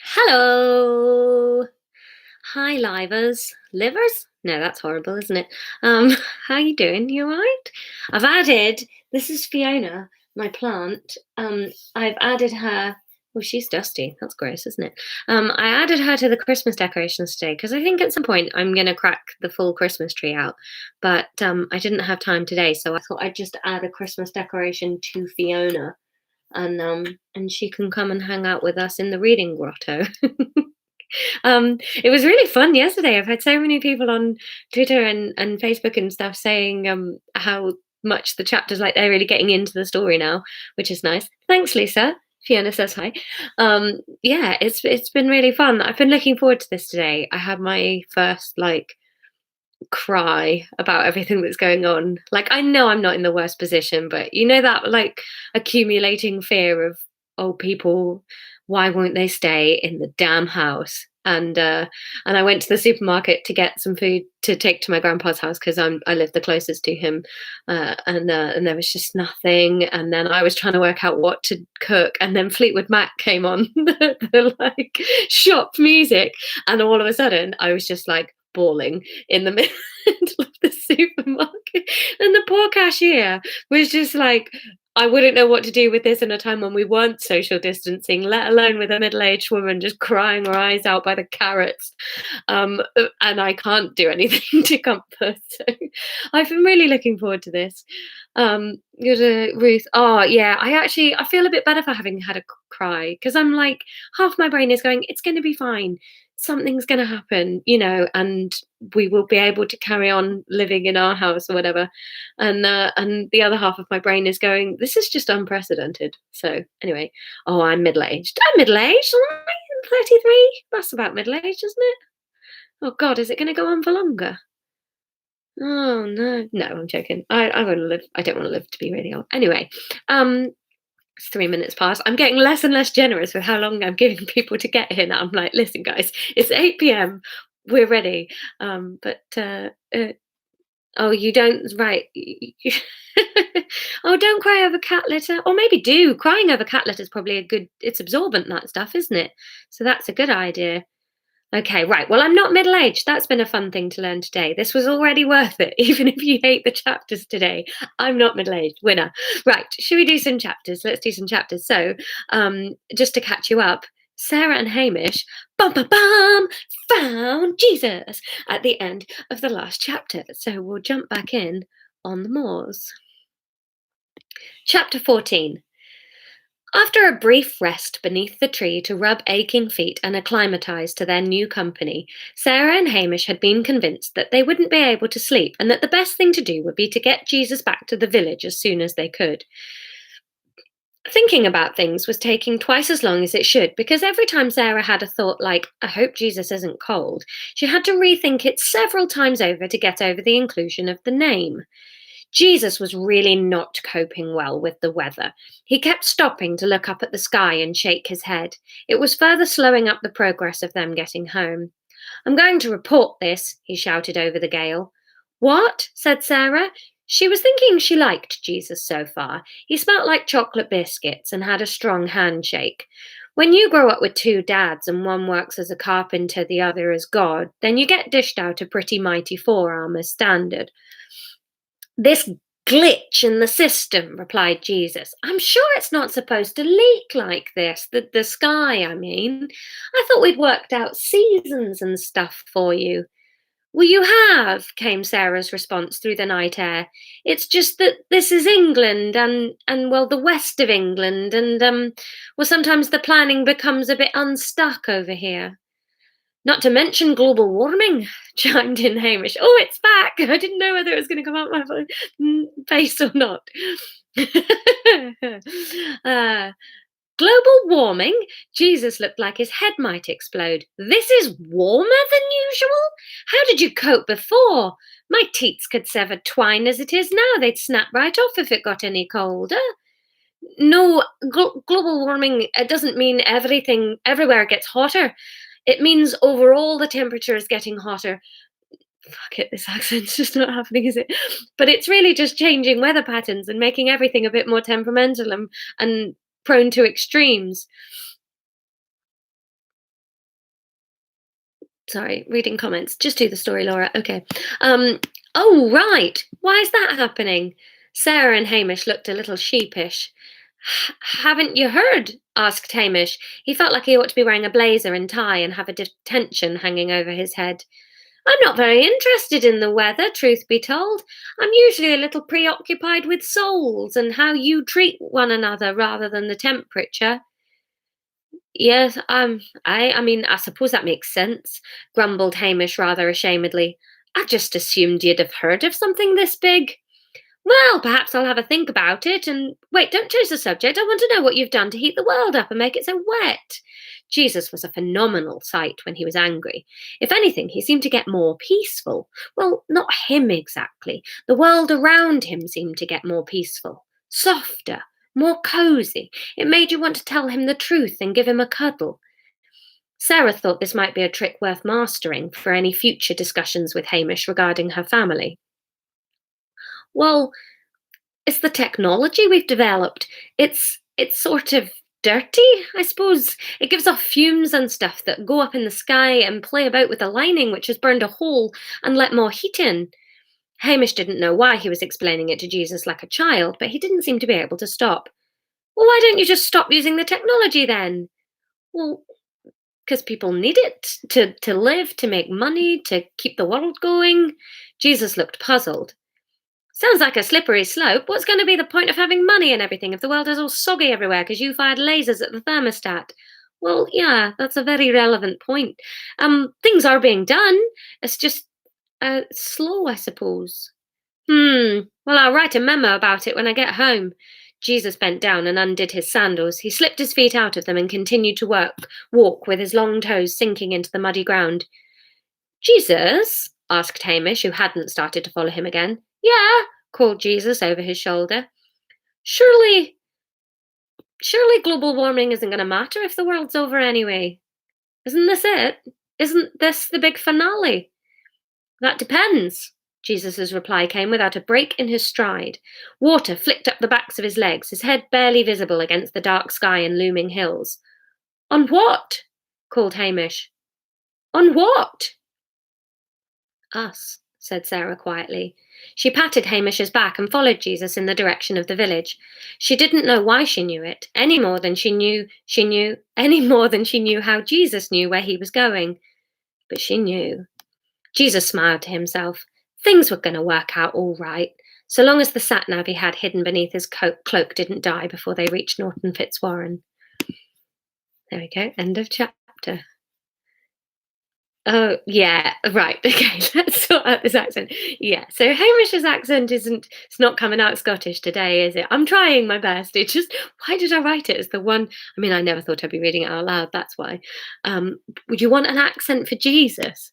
Hello. Hi, livers. Livers? No, that's horrible, isn't it? Um, how you doing? You alright? I've added, this is Fiona, my plant. I've added her. Oh, she's dusty. That's gross, isn't it? I added her to the Christmas decorations today because I think at some point I'm going to crack the full Christmas tree out. But I didn't have time today, so I thought I'd just add a Christmas decoration to Fiona, and she can come and hang out with us in the reading grotto. It was really fun yesterday. I've had so many people on Twitter and Facebook and stuff saying how much the chapters, like, they're really getting into the story now, which is nice. Thanks, Lisa. Fiona says hi. Yeah, it's been really fun. I've been looking forward to this today. I had my first cry about everything that's going on. Like, I know I'm not in the worst position, but you know that accumulating fear of, oh, people, why won't they stay in the damn house? And I went to the supermarket to get some food to take to my grandpa's house because I live the closest to him, and there was just nothing. And then I was trying to work out what to cook, and then Fleetwood Mac came on the shop music, and all of a sudden I was just like bawling in the middle of the supermarket, and the poor cashier was just like, I wouldn't know what to do with this in a time when we weren't social distancing, let alone with a middle-aged woman just crying her eyes out by the carrots. And I can't do anything to comfort. So I've been really looking forward to this. Ruth. Oh yeah, I feel a bit better for having had a cry because I'm like, half my brain is going, it's going to be fine. Something's going to happen, and we will be able to carry on living in our house or whatever. And the other half of my brain is going, this is just unprecedented. So anyway, oh, I'm middle aged. I'm middle aged, right? I'm 33. That's about middle aged, isn't it? Oh God, is it going to go on for longer? Oh no, no, I'm joking. I want to live. I don't want to live to be really old. Anyway, um, it's 3 minutes past. I'm getting less and less generous with how long I'm giving people to get here now. I'm like, listen, guys, it's 8 p.m. We're ready. But oh, you don't, right? Oh, don't cry over cat litter, or maybe do. Crying over cat litter is probably a good. It's absorbent, that stuff, isn't it? So that's a good idea. Okay, right. Well, I'm not middle aged. That's been a fun thing to learn today. This was already worth it, even if you hate the chapters today. I'm not middle aged. Winner. Right. Should we do some chapters? Let's do some chapters. So, just to catch you up, Sarah and Hamish, bum bum bum, found Jesus at the end of the last chapter. So we'll jump back in on the moors. Chapter 14. After a brief rest beneath the tree to rub aching feet and acclimatize to their new company, Sarah and Hamish had been convinced that they wouldn't be able to sleep and that the best thing to do would be to get Jesus back to the village as soon as they could. Thinking about things was taking twice as long as it should because every time Sarah had a thought like, I hope Jesus isn't cold, she had to rethink it several times over to get over the inclusion of the name. Jesus was really not coping well with the weather. He kept stopping to look up at the sky and shake his head. It was further slowing up the progress of them getting home. I'm going to report this, he shouted over the gale. What? Said Sarah. She was thinking she liked Jesus so far. He smelt like chocolate biscuits and had a strong handshake. When you grow up with two dads and one works as a carpenter, the other as God, then you get dished out a pretty mighty forearm as standard. This glitch in the system, replied Jesus. I'm sure it's not supposed to leak like this. The sky, I mean. I thought we'd worked out seasons and stuff for you. Well, you have, came Sarah's response through the night air. It's just that this is England and well, the west of England, and well, sometimes the planning becomes a bit unstuck over here. Not to mention global warming, chimed in Hamish. Oh, it's back. I didn't know whether it was going to come out my face or not. uh, Global warming? Jesus looked like his head might explode. This is warmer than usual? How did you cope before? My teats could sever twine as it is now. They'd snap right off if it got any colder. No, global warming doesn't mean everything everywhere gets hotter. It means overall the temperature is getting hotter. Fuck it, this accent's just not happening, is it? But it's really just changing weather patterns and making everything a bit more temperamental and prone to extremes. Sorry, reading comments. Just do the story, Laura. Okay. Oh, right. Why is that happening? Sarah and Hamish looked a little sheepish. Haven't you heard? Asked Hamish. He felt like he ought to be wearing a blazer and tie and have a detention hanging over his head. I'm not very interested in the weather, truth be told. I'm usually a little preoccupied with souls and how you treat one another rather than the temperature. Yes, I mean, I suppose that makes sense, grumbled Hamish rather ashamedly. I just assumed you'd have heard of something this big. Well, perhaps I'll have a think about it and wait, don't change the subject. I want to know what you've done to heat the world up and make it so wet. Jesus was a phenomenal sight when he was angry. If anything, he seemed to get more peaceful. Well, not him exactly. The world around him seemed to get more peaceful, softer, more cozy. It made you want to tell him the truth and give him a cuddle. Sarah thought this might be a trick worth mastering for any future discussions with Hamish regarding her family. Well, it's the technology we've developed. It's sort of dirty, I suppose. It gives off fumes and stuff that go up in the sky and play about with the lining, which has burned a hole and let more heat in. Hamish didn't know why he was explaining it to Jesus like a child, but he didn't seem to be able to stop. Well, why don't you just stop using the technology then? Well, because people need it to live, to make money, to keep the world going. Jesus looked puzzled. Sounds like a slippery slope. What's going to be the point of having money and everything if the world is all soggy everywhere because you fired lasers at the thermostat? Well, yeah, that's a very relevant point. Things are being done. It's just slow, I suppose. Well, I'll write a memo about it when I get home. Jesus bent down and undid his sandals. He slipped his feet out of them and continued to walk with his long toes sinking into the muddy ground. Jesus? Asked Hamish, who hadn't started to follow him again. Yeah, called Jesus over his shoulder. Surely global warming isn't going to matter if the world's over anyway. Isn't this it? Isn't this the big finale? That depends. Jesus' reply came without a break in his stride. Water flicked up the backs of his legs, his head barely visible against the dark sky and looming hills. On what? Called Hamish. On what? Us, said Sarah quietly. She patted Hamish's back and followed Jesus in the direction of the village. She didn't know why she knew it, any more than she knew how Jesus knew where he was going. But she knew. Jesus smiled to himself. Things were going to work out all right, so long as the sat-nav he had hidden beneath his cloak didn't die before they reached Norton Fitzwarren. There we go, end of chapter. Oh, yeah, right, okay, let's sort out this accent. Yeah, so Hamish's accent it's not coming out Scottish today, is it? I'm trying my best. It just, why did I write it as the one? I mean, I never thought I'd be reading it out loud, that's why. Would you want an accent for Jesus?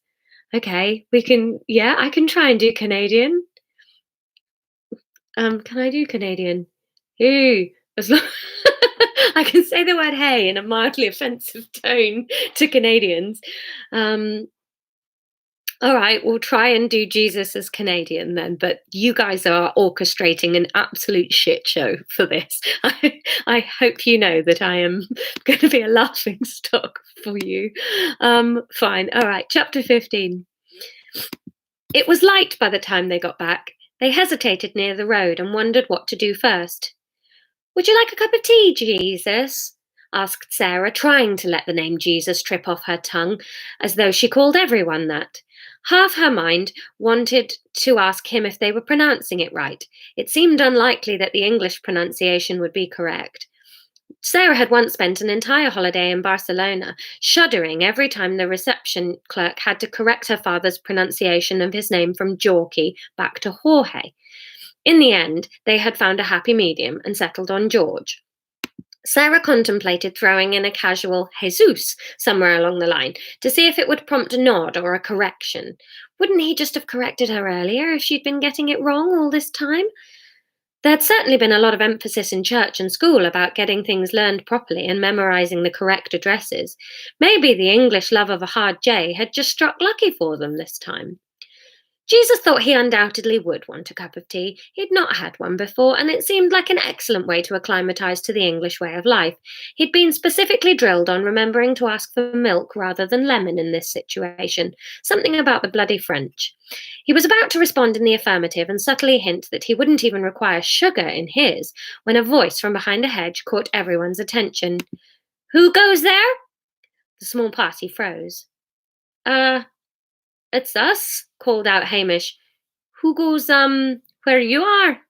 Okay, I can try and do Canadian. Can I do Canadian? Ooh, as long I can say the word hey in a mildly offensive tone to Canadians. All right, we'll try and do Jesus as Canadian then, but you guys are orchestrating an absolute shit show for this. I hope you know that I am going to be a laughing stock for you. Fine. All right, chapter 15. It was light by the time they got back. They hesitated near the road and wondered what to do first. Would you like a cup of tea, Jesus? Asked Sarah, trying to let the name Jesus trip off her tongue, as though she called everyone that. Half her mind wanted to ask him if they were pronouncing it right. It seemed unlikely that the English pronunciation would be correct. Sarah had once spent an entire holiday in Barcelona, shuddering every time the reception clerk had to correct her father's pronunciation of his name from Jorky back to Jorge. In the end, they had found a happy medium and settled on George. Sarah contemplated throwing in a casual Jesus somewhere along the line to see if it would prompt a nod or a correction. Wouldn't he just have corrected her earlier if she'd been getting it wrong all this time? There'd certainly been a lot of emphasis in church and school about getting things learned properly and memorizing the correct addresses. Maybe the English love of a hard J had just struck lucky for them this time. Jesus thought he undoubtedly would want a cup of tea. He'd not had one before, and it seemed like an excellent way to acclimatise to the English way of life. He'd been specifically drilled on remembering to ask for milk rather than lemon in this situation, something about the bloody French. He was about to respond in the affirmative and subtly hint that he wouldn't even require sugar in his, when a voice from behind a hedge caught everyone's attention. "Who goes there?" The small party froze. Uh, it's us, called out Hamish. "Who goes, where you are?"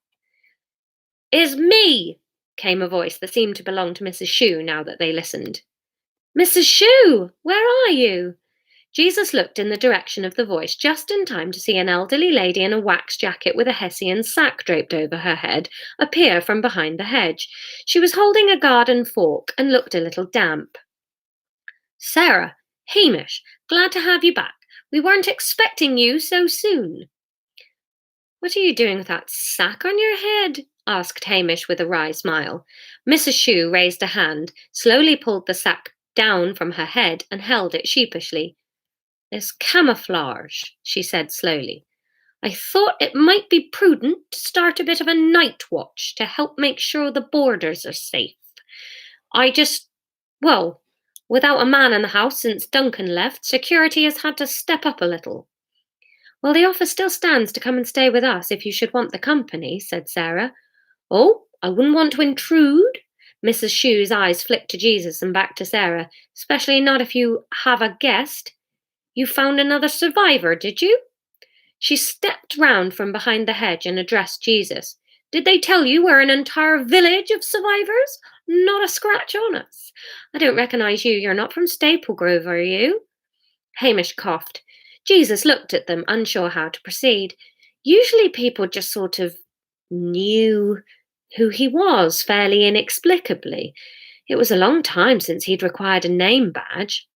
"Is me," came a voice that seemed to belong to Mrs. Shue now that they listened. "Mrs. Shue, where are you?" Jesus looked in the direction of the voice just in time to see an elderly lady in a wax jacket with a Hessian sack draped over her head appear from behind the hedge. She was holding a garden fork and looked a little damp. "Sarah, Hamish, glad to have you back. We weren't expecting you so soon." "What are you doing with that sack on your head?" asked Hamish with a wry smile. Mrs. Shue raised a hand, slowly pulled the sack down from her head, and held it sheepishly. "It's camouflage," she said slowly. "I thought it might be prudent to start a bit of a night watch to help make sure the borders are safe. I just, well, without a man in the house since Duncan left, security has had to step up a little." "Well, the offer still stands to come and stay with us if you should want the company," said Sarah. "Oh, I wouldn't want to intrude." Mrs. Shue's eyes flicked to Jesus and back to Sarah. "Especially not if you have a guest. You found another survivor, did you?" She stepped round from behind the hedge and addressed Jesus. "Did they tell you we're an entire village of survivors? Not a scratch on us. I don't recognise you. You're not from Staple Grove, are you?" Hamish coughed. Jesus looked at them, unsure how to proceed. Usually people just sort of knew who he was fairly inexplicably. It was a long time since he'd required a name badge.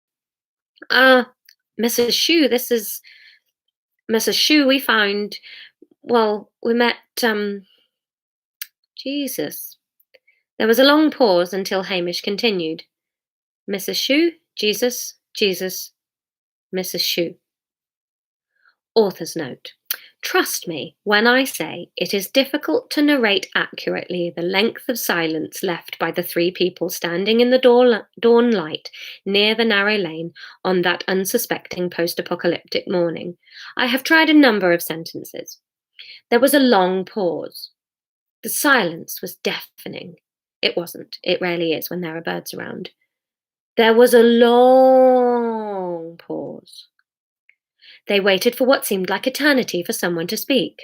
"Ah, Mrs. Shue, this is Mrs. Shue. We found, well, we met, Jesus." There was a long pause until Hamish continued. "Mrs. Shue, Jesus, Jesus, Mrs. Shue." Author's note. Trust me when I say it is difficult to narrate accurately the length of silence left by the three people standing in the dawn light near the narrow lane on that unsuspecting post-apocalyptic morning. I have tried a number of sentences. There was a long pause. The silence was deafening. It wasn't. It rarely is when there are birds around. There was a long pause. They waited for what seemed like eternity for someone to speak.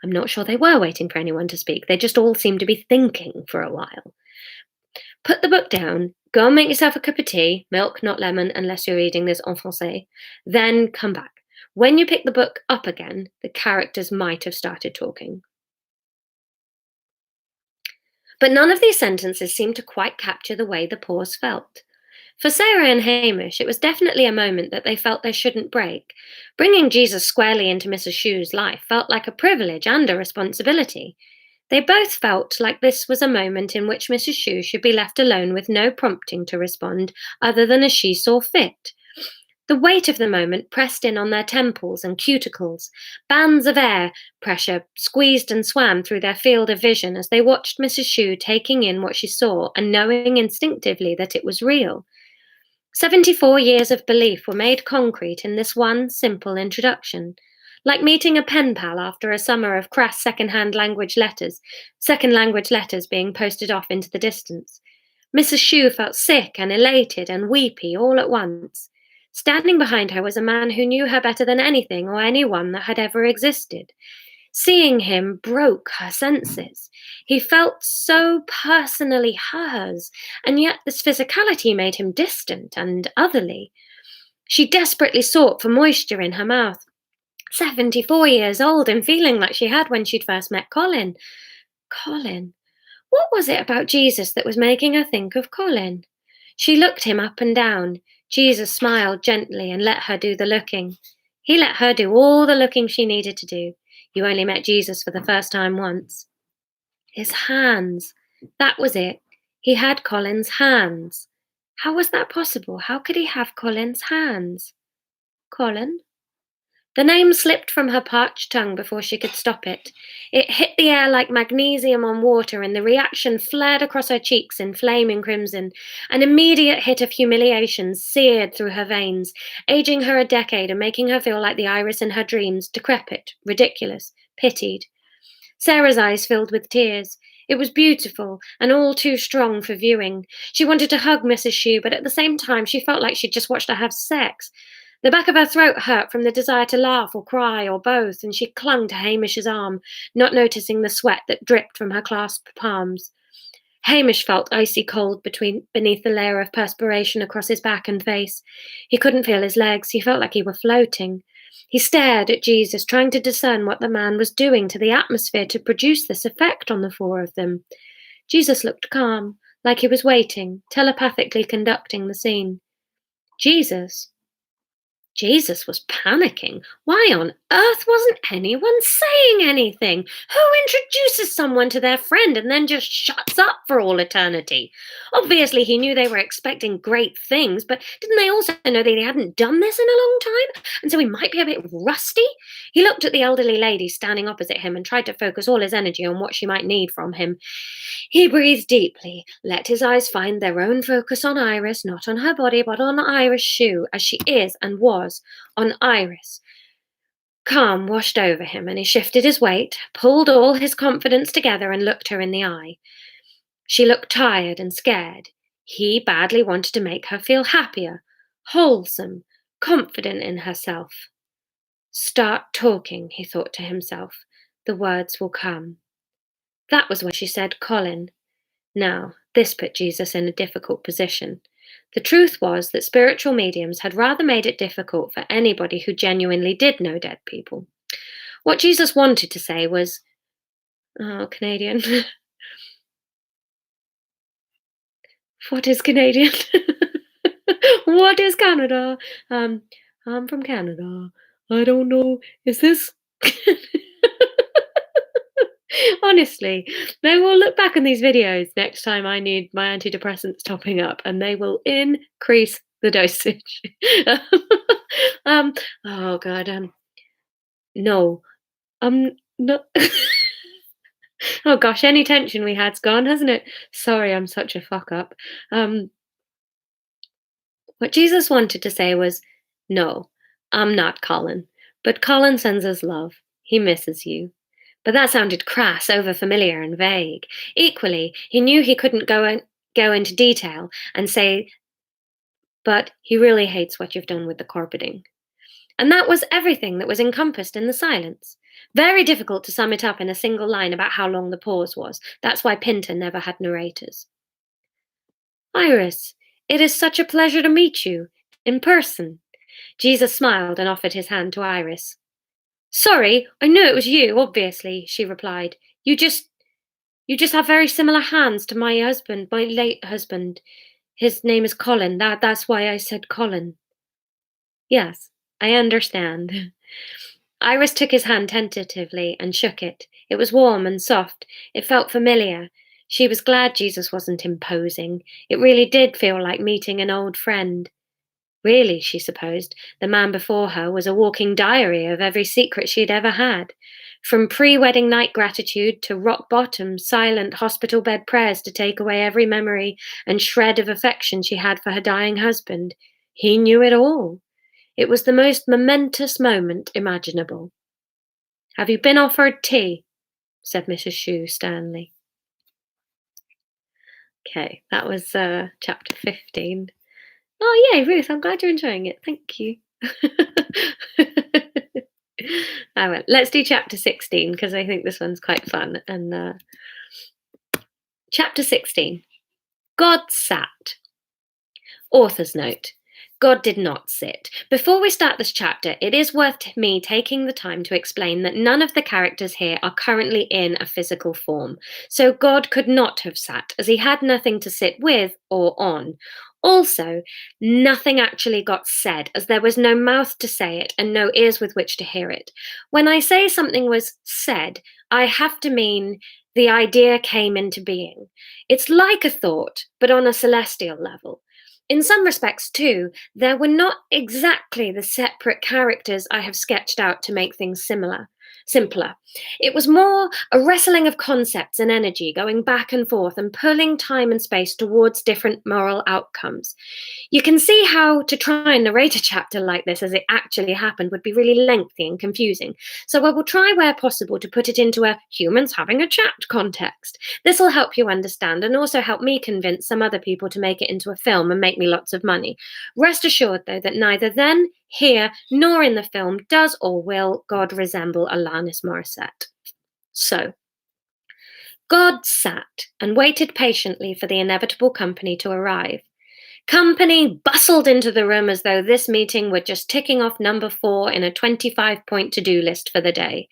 I'm not sure they were waiting for anyone to speak. They just all seemed to be thinking for a while. "Put the book down. Go and make yourself a cup of tea. Milk, not lemon, unless you're reading this en français. Then come back. When you pick the book up again, the characters might have started talking." But none of these sentences seemed to quite capture the way the pause felt. For Sarah and Hamish, it was definitely a moment that they felt they shouldn't break. Bringing Jesus squarely into Mrs. Shue's life felt like a privilege and a responsibility. They both felt like this was a moment in which Mrs. Shue should be left alone with no prompting to respond other than as she saw fit. The weight of the moment pressed in on their temples and cuticles. Bands of air pressure squeezed and swam through their field of vision as they watched Mrs. Shue taking in what she saw and knowing instinctively that it was real. 74 years of belief were made concrete in this one simple introduction. Like meeting a pen pal after a summer of crass second language letters being posted off into the distance. Mrs. Shue felt sick and elated and weepy all at once. Standing behind her was a man who knew her better than anything or anyone that had ever existed. Seeing him broke her senses. He felt so personally hers, and yet this physicality made him distant and otherly. She desperately sought for moisture in her mouth. 74 years old and feeling like she had when she'd first met Colin. Colin. What was it about Jesus that was making her think of Colin? She looked him up and down. Jesus smiled gently and let her do the looking. He let her do all the looking she needed to do. You only met Jesus for the first time once. His hands. That was it. He had Colin's hands. How was that possible? How could he have Colin's hands? Colin? The name slipped from her parched tongue before she could stop it. It hit the air like magnesium on water, and the reaction flared across her cheeks in flaming crimson. An immediate hit of humiliation seared through her veins, aging her a decade and making her feel like the Iris in her dreams, decrepit, ridiculous, pitied. Sarah's eyes filled with tears. It was beautiful and all too strong for viewing. She wanted to hug Mrs. Shue, but at the same time, she felt like she'd just watched her have sex. The back of her throat hurt from the desire to laugh or cry or both, and she clung to Hamish's arm, not noticing the sweat that dripped from her clasped palms. Hamish felt icy cold beneath the layer of perspiration across his back and face. He couldn't feel his legs. He felt like he were floating. He stared at Jesus, trying to discern what the man was doing to the atmosphere to produce this effect on the four of them. Jesus looked calm, like he was waiting, telepathically conducting the scene. Jesus was panicking. Why on earth wasn't anyone saying anything? Who introduces someone to their friend and then just shuts up for all eternity? Obviously, he knew they were expecting great things, but didn't they also know that they hadn't done this in a long time? And so he might be a bit rusty? He looked at the elderly lady standing opposite him and tried to focus all his energy on what she might need from him. He breathed deeply, let his eyes find their own focus on Iris, not on her body, but on Iris Shue, as she is and was, on Iris. Calm washed over him, and he shifted his weight, pulled all his confidence together, and looked her in the eye. She looked tired and scared. He badly wanted to make her feel happier, wholesome, confident in herself. Start talking, he thought to himself. The words will come. That was when she said Colin. Now, this put Jesus in a difficult position. The truth was that spiritual mediums had rather made it difficult for anybody who genuinely did know dead people. What Jesus wanted to say was, oh, Canadian. What is Canadian? What is Canada? I'm from Canada. I don't know. Is this? Honestly, they will look back on these videos next time I need my antidepressants topping up, and they will increase the dosage. Oh god, no, not. Oh gosh, any tension we had's gone, hasn't it? Sorry, I'm such a fuck up. What Jesus wanted to say was, no, I'm not Colin, but Colin sends us love. He misses you. But that sounded crass, overfamiliar, and vague. Equally, he knew he couldn't go into detail and say, but he really hates what you've done with the carpeting. And that was everything that was encompassed in the silence. Very difficult to sum it up in a single line about how long the pause was. That's why Pinter never had narrators. Iris, it is such a pleasure to meet you, in person. Jesus smiled and offered his hand to Iris. Sorry, I knew it was you, obviously, she replied. You just have very similar hands to my husband, my late husband. His name is Colin. That's why I said Colin. Yes, I understand. Iris took his hand tentatively and shook it. It was warm and soft. It felt familiar. She was glad Jesus wasn't imposing. It really did feel like meeting an old friend. Really, she supposed, the man before her was a walking diary of every secret she'd ever had. From pre-wedding night gratitude to rock-bottom, silent hospital bed prayers to take away every memory and shred of affection she had for her dying husband. He knew it all. It was the most momentous moment imaginable. Have you been offered tea? Said Mrs. Shue sternly. Okay, that was chapter 15. Oh, yay, Ruth, I'm glad you're enjoying it. Thank you. All right, let's do chapter 16 because I think this one's quite fun. And chapter 16, God sat. Author's note. God did not sit. Before we start this chapter, it is worth me taking the time to explain that none of the characters here are currently in a physical form. So God could not have sat, as he had nothing to sit with or on. Also, nothing actually got said, as there was no mouth to say it and no ears with which to hear it. When I say something was said, I have to mean the idea came into being. It's like a thought, but on a celestial level. In some respects, too, there were not exactly the separate characters I have sketched out to make things simpler. It was more a wrestling of concepts and energy going back and forth and pulling time and space towards different moral outcomes. You can see how to try and narrate a chapter like this as it actually happened would be really lengthy and confusing. So I will try where possible to put it into a humans having a chat context. This will help you understand and also help me convince some other people to make it into a film and make me lots of money. Rest assured, though, that neither then, here, nor in the film does or will God resemble Alanis Morissette. So, God sat and waited patiently for the inevitable company to arrive. Company bustled into the room as though this meeting were just ticking off number 4 in a 25-point to-do list for the day.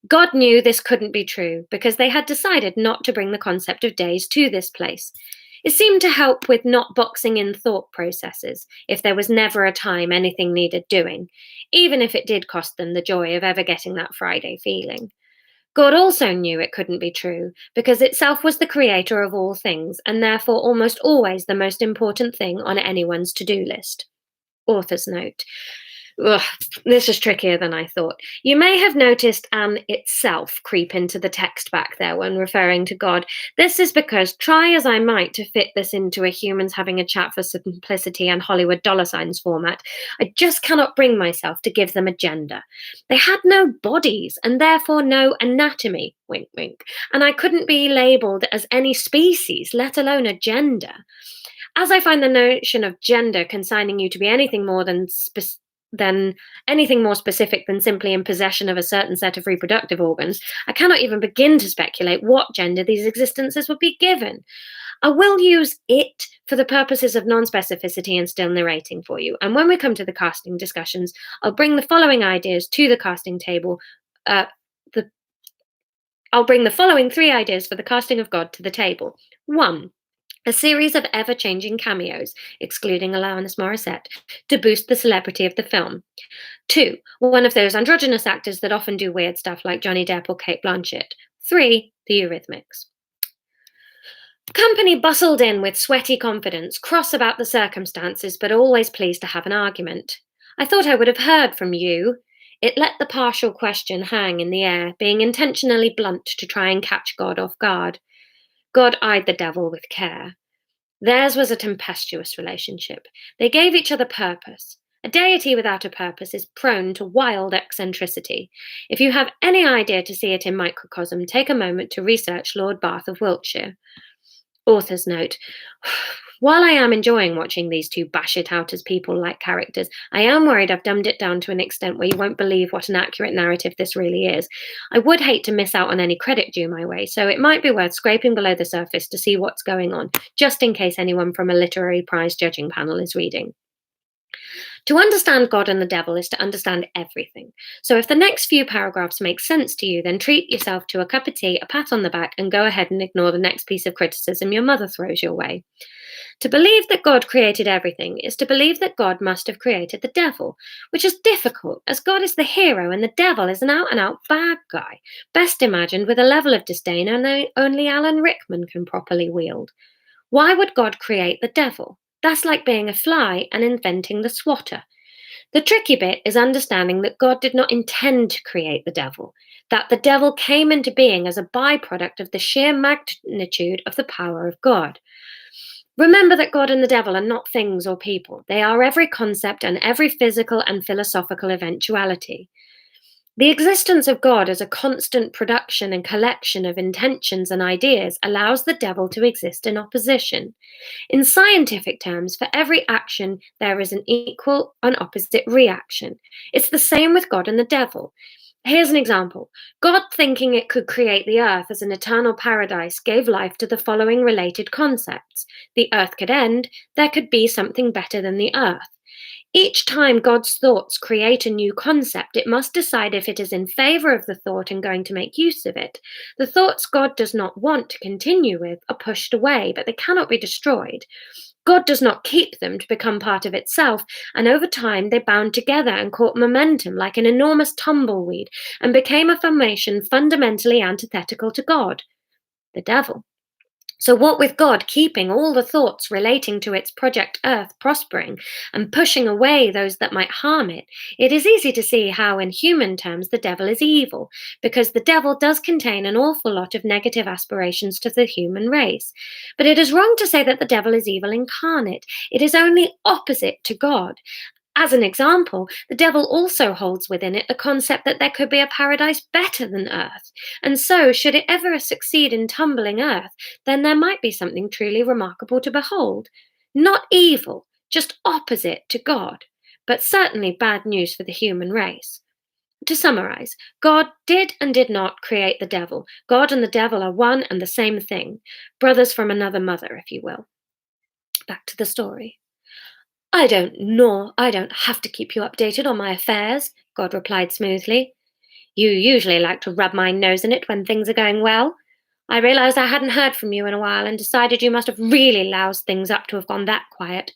God knew this couldn't be true because they had decided not to bring the concept of days to this place. It seemed to help with not boxing in thought processes if there was never a time anything needed doing, even if it did cost them the joy of ever getting that Friday feeling. God also knew it couldn't be true, because itself was the creator of all things, and therefore almost always the most important thing on anyone's to-do list. Author's note. Ugh, this is trickier than I thought. You may have noticed an itself creep into the text back there when referring to God. This is because, try as I might to fit this into a humans having a chat for simplicity and Hollywood dollar signs format, I just cannot bring myself to give them a gender. They had no bodies and therefore no anatomy, wink wink, and I couldn't be labelled as any species, let alone a gender. As I find the notion of gender consigning you to be anything more than anything more specific than simply in possession of a certain set of reproductive organs, I cannot even begin to speculate what gender these existences would be given. I will use it for the purposes of non-specificity and still narrating for you. And when we come to the casting discussions, I'll bring the following ideas to the casting table. I'll bring the following 3 ideas for the casting of God to the table. 1. A series of ever-changing cameos, excluding Alanis Morissette, to boost the celebrity of the film. 2. One of those androgynous actors that often do weird stuff like Johnny Depp or Cate Blanchett. 3. The Eurythmics. Company bustled in with sweaty confidence, cross about the circumstances, but always pleased to have an argument. I thought I would have heard from you. It let the partial question hang in the air, being intentionally blunt to try and catch God off guard. God eyed the devil with care. Theirs was a tempestuous relationship. They gave each other purpose. A deity without a purpose is prone to wild eccentricity. If you have any idea to see it in microcosm, take a moment to research Lord Bath of Wiltshire. Author's note. While I am enjoying watching these 2 bash it out as people like characters, I am worried I've dumbed it down to an extent where you won't believe what an accurate narrative this really is. I would hate to miss out on any credit due my way, so it might be worth scraping below the surface to see what's going on, just in case anyone from a literary prize judging panel is reading. To understand God and the devil is to understand everything. So if the next few paragraphs make sense to you, then treat yourself to a cup of tea, a pat on the back, and go ahead and ignore the next piece of criticism your mother throws your way. To believe that God created everything is to believe that God must have created the devil, which is difficult, as God is the hero and the devil is an out-and-out bad guy, best imagined with a level of disdain only Alan Rickman can properly wield. Why would God create the devil? That's like being a fly and inventing the swatter. The tricky bit is understanding that God did not intend to create the devil, that the devil came into being as a byproduct of the sheer magnitude of the power of God. Remember that God and the devil are not things or people. They are every concept and every physical and philosophical eventuality. The existence of God as a constant production and collection of intentions and ideas allows the devil to exist in opposition. In scientific terms, for every action, there is an equal and opposite reaction. It's the same with God and the devil. Here's an example. God, thinking it could create the earth as an eternal paradise, gave life to the following related concepts. The earth could end, there could be something better than the earth. Each time God's thoughts create a new concept, it must decide if it is in favor of the thought and going to make use of it. The thoughts God does not want to continue with are pushed away, but they cannot be destroyed. God does not keep them to become part of itself, and over time they bound together and caught momentum like an enormous tumbleweed and became a formation fundamentally antithetical to God, the devil. So, what with God keeping all the thoughts relating to its project Earth prospering and pushing away those that might harm it, it is easy to see how, in human terms, the devil is evil, because the devil does contain an awful lot of negative aspirations to the human race. But it is wrong to say that the devil is evil incarnate. It is only opposite to God. As an example, the devil also holds within it the concept that there could be a paradise better than Earth. And so, should it ever succeed in tumbling Earth, then there might be something truly remarkable to behold. Not evil, just opposite to God, but certainly bad news for the human race. To summarize, God did and did not create the devil. God and the devil are one and the same thing, brothers from another mother, if you will. Back to the story. I don't have to keep you updated on my affairs, God replied smoothly. You usually like to rub my nose in it when things are going well. I realized I hadn't heard from you in a while and decided you must have really loused things up to have gone that quiet.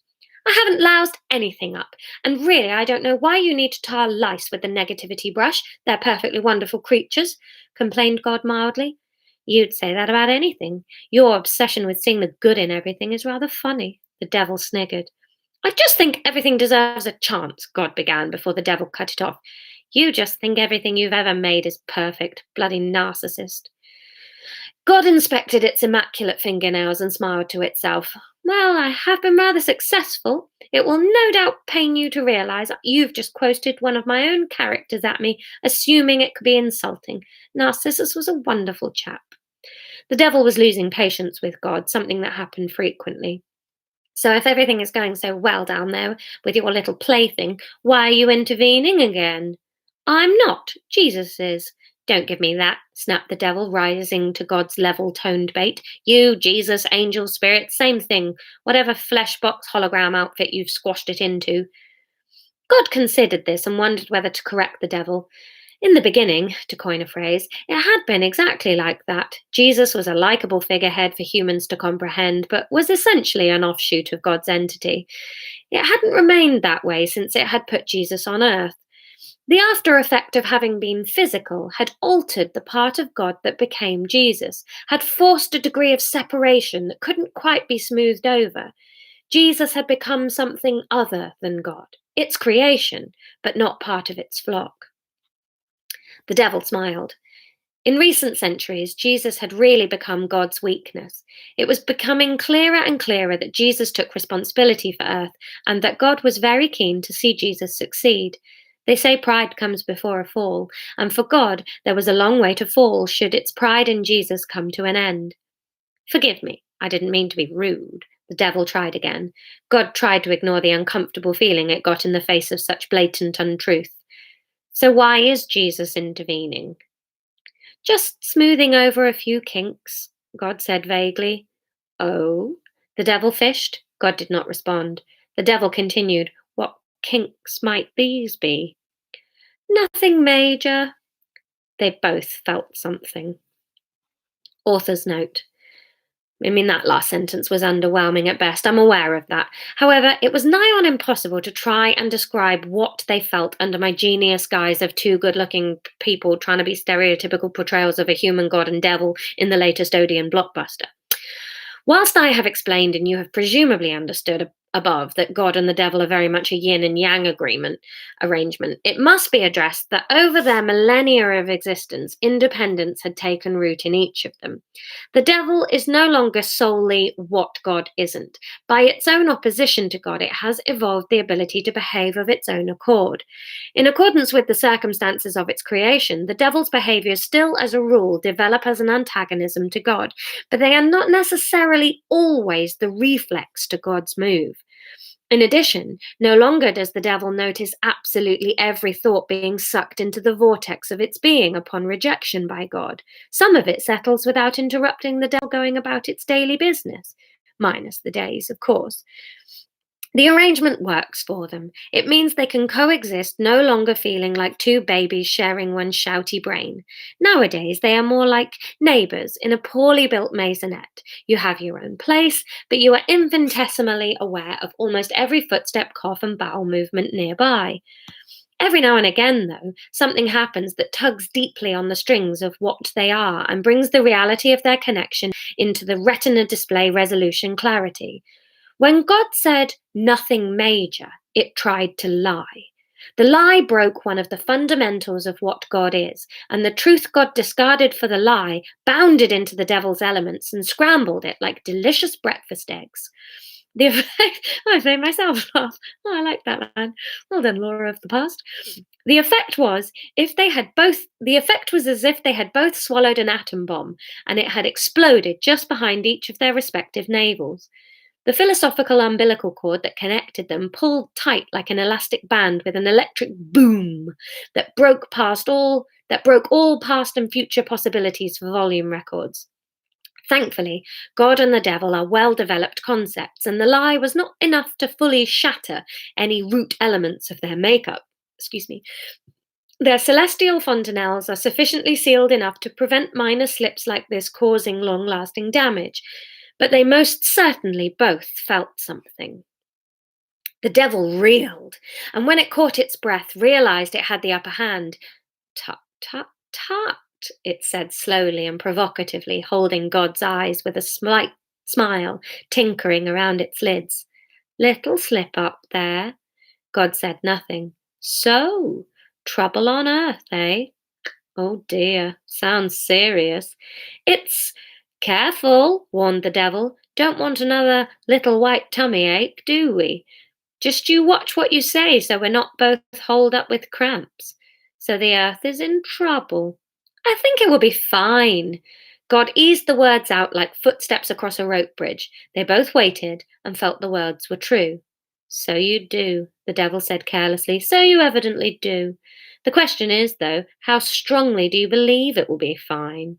I haven't loused anything up, and really I don't know why you need to tar lice with the negativity brush. They're perfectly wonderful creatures, complained God mildly. You'd say that about anything. Your obsession with seeing the good in everything is rather funny, the devil sniggered. I just think everything deserves a chance, God began before the devil cut it off. You just think everything you've ever made is perfect, bloody narcissist. God inspected its immaculate fingernails and smiled to itself. Well, I have been rather successful. It will no doubt pain you to realize you've just quoted one of my own characters at me, assuming it could be insulting. Narcissus was a wonderful chap. The devil was losing patience with God, something that happened frequently. So if everything is going so well down there with your little plaything, why are you intervening again? I'm not. Jesus is. Don't give me that, snapped the devil, rising to God's level toned bait. You, Jesus, angel, spirit, same thing. Whatever flesh box hologram outfit you've squashed it into. God considered this and wondered whether to correct the devil. In the beginning, to coin a phrase, it had been exactly like that. Jesus was a likable figurehead for humans to comprehend, but was essentially an offshoot of God's entity. It hadn't remained that way since it had put Jesus on earth. The after effect of having been physical had altered the part of God that became Jesus, had forced a degree of separation that couldn't quite be smoothed over. Jesus had become something other than God, its creation, but not part of its flock. The devil smiled. In recent centuries, Jesus had really become God's weakness. It was becoming clearer and clearer that Jesus took responsibility for earth and that God was very keen to see Jesus succeed. They say pride comes before a fall, and for God, there was a long way to fall should its pride in Jesus come to an end. Forgive me, I didn't mean to be rude. The devil tried again. God tried to ignore the uncomfortable feeling it got in the face of such blatant untruth. So why is Jesus intervening? Just smoothing over a few kinks, God said vaguely. Oh? The devil fished. God did not respond. The devil continued, What kinks might these be? Nothing major. They both felt something. Author's note. That last sentence was underwhelming at best. I'm aware of that. However, it was nigh on impossible to try and describe what they felt under my genius guise of two good looking people trying to be stereotypical portrayals of a human god and devil in the latest Odeon blockbuster. Whilst I have explained and you have presumably understood above that God and the devil are very much a yin and yang arrangement, it must be addressed that over their millennia of existence, independence had taken root in each of them. The devil is no longer solely what God isn't. By its own opposition to God, it has evolved the ability to behave of its own accord. In accordance with the circumstances of its creation, the devil's behaviors still, as a rule, develop as an antagonism to God, but they are not necessarily always the reflex to God's move. In addition, no longer does the devil notice absolutely every thought being sucked into the vortex of its being upon rejection by God. Some of it settles without interrupting the devil going about its daily business, minus the days, of course. The arrangement works for them. It means they can coexist, no longer feeling like two babies sharing one shouty brain. Nowadays, they are more like neighbours in a poorly built maisonette. You have your own place, but you are infinitesimally aware of almost every footstep, cough, and bowel movement nearby. Every now and again, though, something happens that tugs deeply on the strings of what they are and brings the reality of their connection into the retina display resolution clarity. When God said nothing major, it tried to lie. The lie broke one of the fundamentals of what God is, and the truth God discarded for the lie bounded into the devil's elements and scrambled it like delicious breakfast eggs. The effect, I made myself laugh. Oh, I like that line. Well done, Laura of the past. The effect was the effect was as if they had both swallowed an atom bomb and it had exploded just behind each of their respective navels. The philosophical umbilical cord that connected them pulled tight like an elastic band with an electric boom that broke all past and future possibilities for volume records. Thankfully, God and the devil are well developed concepts, and the lie was not enough to fully shatter any root elements of their makeup. Excuse me. Their celestial fontanelles are sufficiently sealed enough to prevent minor slips like this causing long lasting damage, but they most certainly both felt something. The devil reeled, and when it caught its breath, realized it had the upper hand. Tut, tut, tut, it said slowly and provocatively, holding God's eyes with a slight smile tinkering around its lids. Little slip up there. God said nothing. So, trouble on earth, eh? Oh dear, sounds serious. It's careful, warned the devil. Don't want another little white tummy ache, do we? Just you watch what you say so we're not both holed up with cramps. So the earth is in trouble. I think it will be fine. God eased the words out like footsteps across a rope bridge. They both waited and felt the words were true. So you do, the devil said carelessly. So you evidently do. The question is, though, how strongly do you believe it will be fine?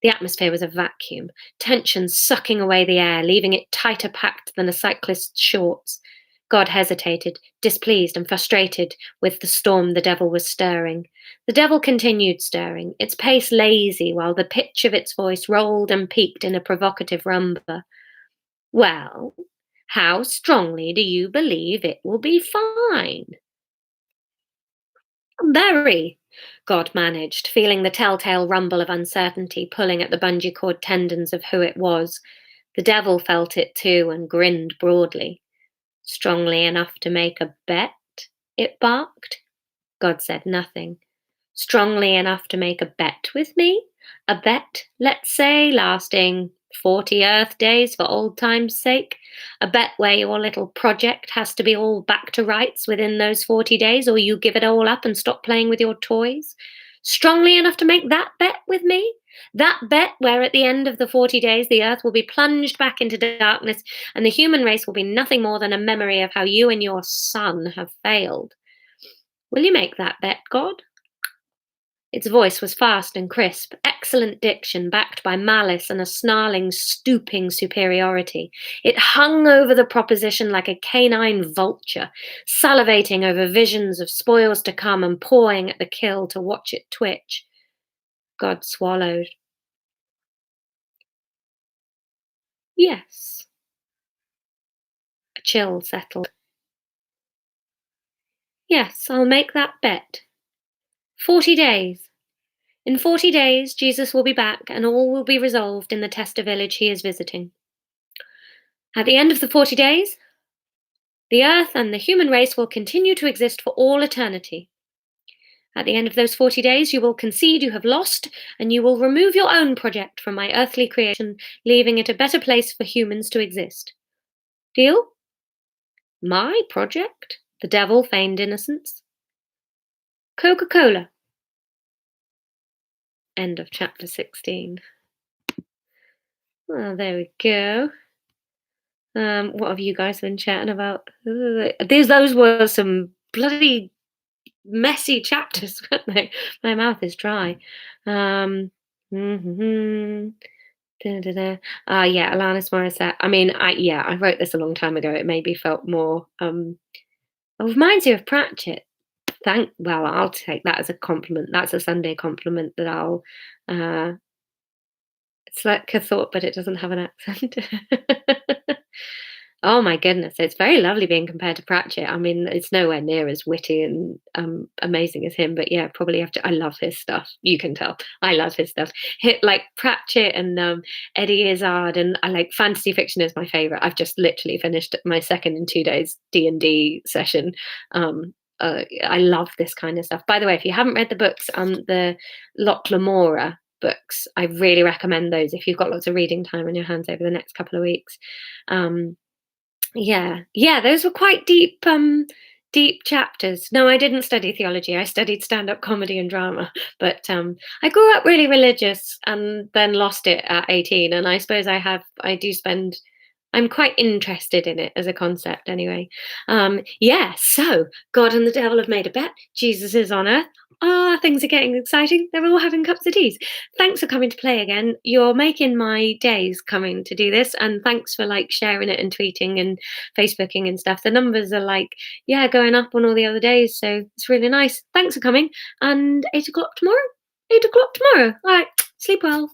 The atmosphere was a vacuum, tension sucking away the air, leaving it tighter packed than a cyclist's shorts. God hesitated, displeased and frustrated with the storm the devil was stirring. The devil continued stirring, its pace lazy, while the pitch of its voice rolled and peaked in a provocative rumble. Well, how strongly do you believe it will be fine? Very, God managed, feeling the telltale rumble of uncertainty pulling at the bungee cord tendons of who it was. The devil felt it too and grinned broadly. Strongly enough to make a bet? It barked. God said nothing. Strongly enough to make a bet with me? A bet, let's say, lasting 40 Earth days for old time's sake? A bet where your little project has to be all back to rights within those 40 days, or you give it all up and stop playing with your toys? Strongly enough to make that bet with me? That bet where at the end of the 40 days the earth will be plunged back into darkness and the human race will be nothing more than a memory of how you and your son have failed. Will you make that bet, God? Its voice was fast and crisp, excellent diction backed by malice and a snarling, stooping superiority. It hung over the proposition like a canine vulture, salivating over visions of spoils to come and pawing at the kill to watch it twitch. God swallowed. Yes. A chill settled. Yes, I'll make that bet. 40 days. In 40 days, Jesus will be back and all will be resolved in the Tester village he is visiting. At the end of the 40 days, the earth and the human race will continue to exist for all eternity. At the end of those 40 days, you will concede you have lost and you will remove your own project from my earthly creation, leaving it a better place for humans to exist. Deal? My project? The devil feigned innocence. Coca-Cola. End of chapter 16. Well, there we go. What have you guys been chatting about? Those were some bloody messy chapters, weren't they? My mouth is dry. Mhm. Da-da-da. Yeah, Alanis Morissette. I mean, I wrote this a long time ago. It maybe felt more. It reminds you of Pratchett. Well, I'll take that as a compliment. That's a Sunday compliment that I'll. It's like a thought, but it doesn't have an accent. Oh my goodness, it's very lovely being compared to Pratchett. I mean, it's nowhere near as witty and amazing as him, but yeah, probably have to. I love his stuff. You can tell. I love his stuff. Hit like Pratchett and Eddie Izzard, and I like fantasy fiction is my favorite. I've just literally finished my second in 2 days D&D session. I love this kind of stuff. By the way, if you haven't read the books, the Loch Lamora books, I really recommend those if you've got lots of reading time on your hands over the next couple of weeks. Um, yeah, yeah, those were quite deep chapters. No, I didn't study theology. I studied stand-up comedy and drama, but I grew up really religious and then lost it at 18. And I suppose I do spend. I'm quite interested in it as a concept, anyway. Yeah. So God and the devil have made a bet. Jesus is on earth. Ah, things are getting exciting. They're all having cups of teas. Thanks for coming to play again. You're making my days coming to do this, and thanks for like sharing it and tweeting and Facebooking and stuff. The numbers are like, yeah, going up on all the other days, so it's really nice. Thanks for coming, and 8 o'clock tomorrow. 8 o'clock tomorrow. All right, sleep well.